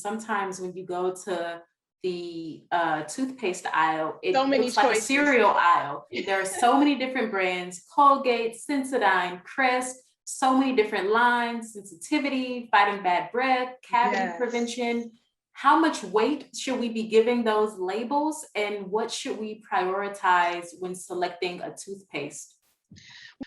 Sometimes when you go to the toothpaste aisle, it So many looks like a choices. cereal aisle. There are so many different brands: Colgate, Sensodyne, Crest, so many different lines: sensitivity, fighting bad breath, cavity Yes. prevention. How much weight should we be giving those labels, and what should we prioritize when selecting a toothpaste?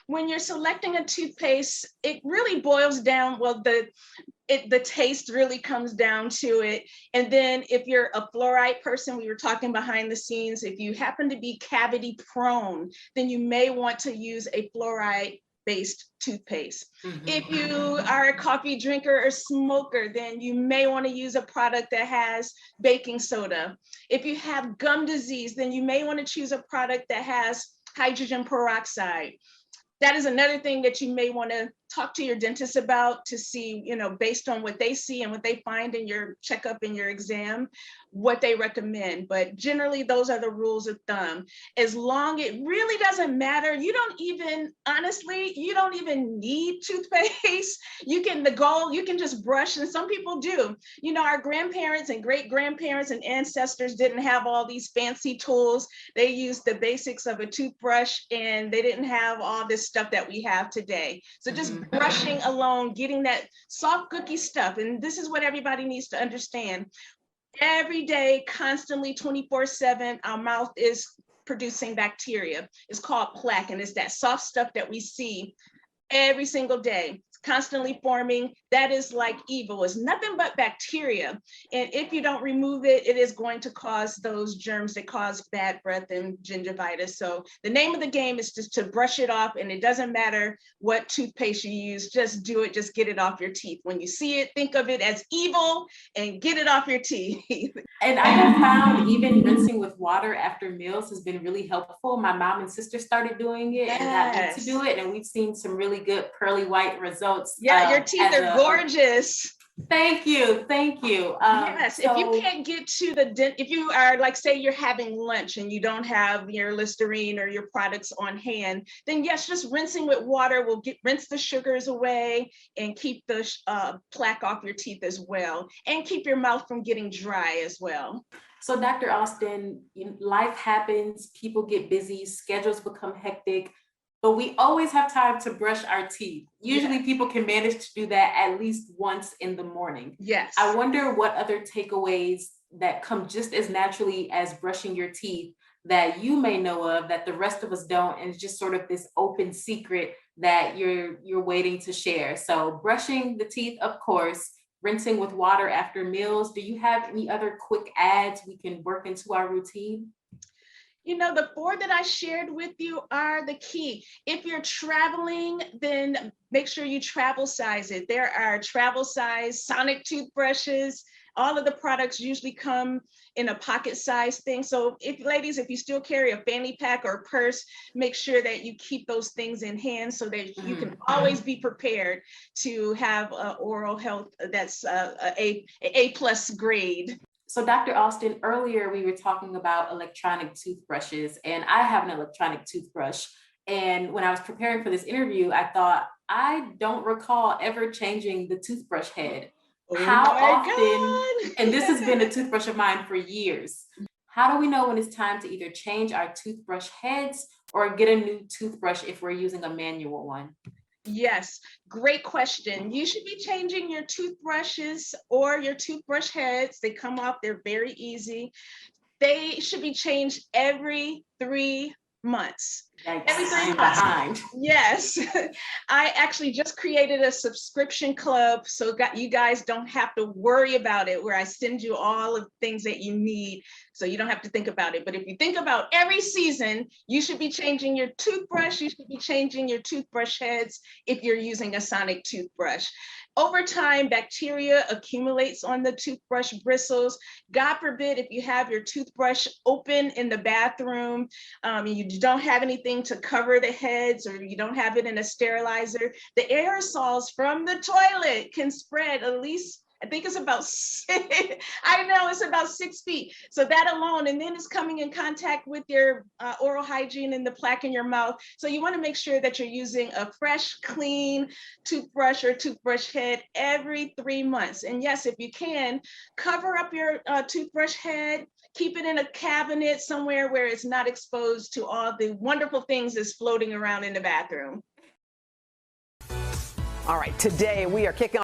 When you're selecting a toothpaste, it really boils down, well, the taste really comes down to it. And then if you're a fluoride person, we were talking behind the scenes, if you happen to be cavity prone, then you may want to use a fluoride based toothpaste. Mm-hmm. If you are a coffee drinker or smoker, then you may want to use a product that has baking soda. If you have gum disease, then you may want to choose a product that has hydrogen peroxide. That is another thing that you may want to talk to your dentist about, to see, based on what they see and what they find in your checkup and your exam, what they recommend. But generally, those are the rules of thumb. As long, it really doesn't matter. You don't even need toothpaste. You can just brush, and some people do. Our grandparents and great grandparents and ancestors didn't have all these fancy tools. They used the basics of a toothbrush, and they didn't have all this stuff that we have today. So just brushing alone, getting that soft cookie stuff. And this is what everybody needs to understand. Every day, constantly, 24/7, our mouth is producing bacteria. It's called plaque, and it's that soft stuff that we see every single day. It's constantly forming. That is like evil. It's nothing but bacteria. And if you don't remove it, it is going to cause those germs that cause bad breath and gingivitis. So the name of the game is just to brush it off, and it doesn't matter what toothpaste you use. Just do it. Just get it off your teeth. When you see it, think of it as evil and get it off your teeth. And I have found even rinsing with water after meals has been really helpful. My mom and sister started doing it and got me to do it, and we've seen some really good pearly white results. Yeah, your teeth are gorgeous. Thank you. Yes, if you can't get to the if you are, like, say you're having lunch and you don't have your Listerine or your products on hand, then yes, just rinsing with water will rinse the sugars away and keep the plaque off your teeth as well, and keep your mouth from getting dry as well. So Dr. Austin, life happens, people get busy, schedules become hectic, but we always have time to brush our teeth. Usually people can manage to do that at least once in the morning. Yes. I wonder what other takeaways that come just as naturally as brushing your teeth that you may know of that the rest of us don't, and it's just sort of this open secret that you're waiting to share. So brushing the teeth, of course, rinsing with water after meals. Do you have any other quick adds we can work into our routine? The 4 that I shared with you are the key. If you're traveling, then make sure you travel size it. There are travel size sonic toothbrushes. All of the products usually come in a pocket size thing. So if you still carry a fanny pack or a purse, make sure that you keep those things in hand so that you can always be prepared to have oral health that's A+ grade. So Dr. Austin, earlier we were talking about electronic toothbrushes, and I have an electronic toothbrush. And when I was preparing for this interview, I thought, I don't recall ever changing the toothbrush head. How often, and this has been a toothbrush of mine for years, how do we know when it's time to either change our toothbrush heads or get a new toothbrush if we're using a manual one? Yes, great question. You should be changing your toothbrushes or your toothbrush heads. They come off, they're very easy. They should be changed every 3 months. Every 3 months. Yes. I actually just created a subscription club, so you guys don't have to worry about it, where I send you all of the things that you need, so you don't have to think about it. But if you think about every season, you should be changing your toothbrush, you should be changing your toothbrush heads if you're using a sonic toothbrush. Over time, bacteria accumulates on the toothbrush bristles. God forbid, if you have your toothbrush open in the bathroom, you don't have anything to cover the heads, or you don't have it in a sterilizer, the aerosols from the toilet can spread at least I think it's about I know it's about 6 feet. So that alone, and then it's coming in contact with your oral hygiene and the plaque in your mouth. So you want to make sure that you're using a fresh, clean toothbrush or toothbrush head every 3 months. And yes, if you can, cover up your toothbrush head, keep it in a cabinet somewhere where it's not exposed to all the wonderful things that's floating around in the bathroom. All right, today we are kicking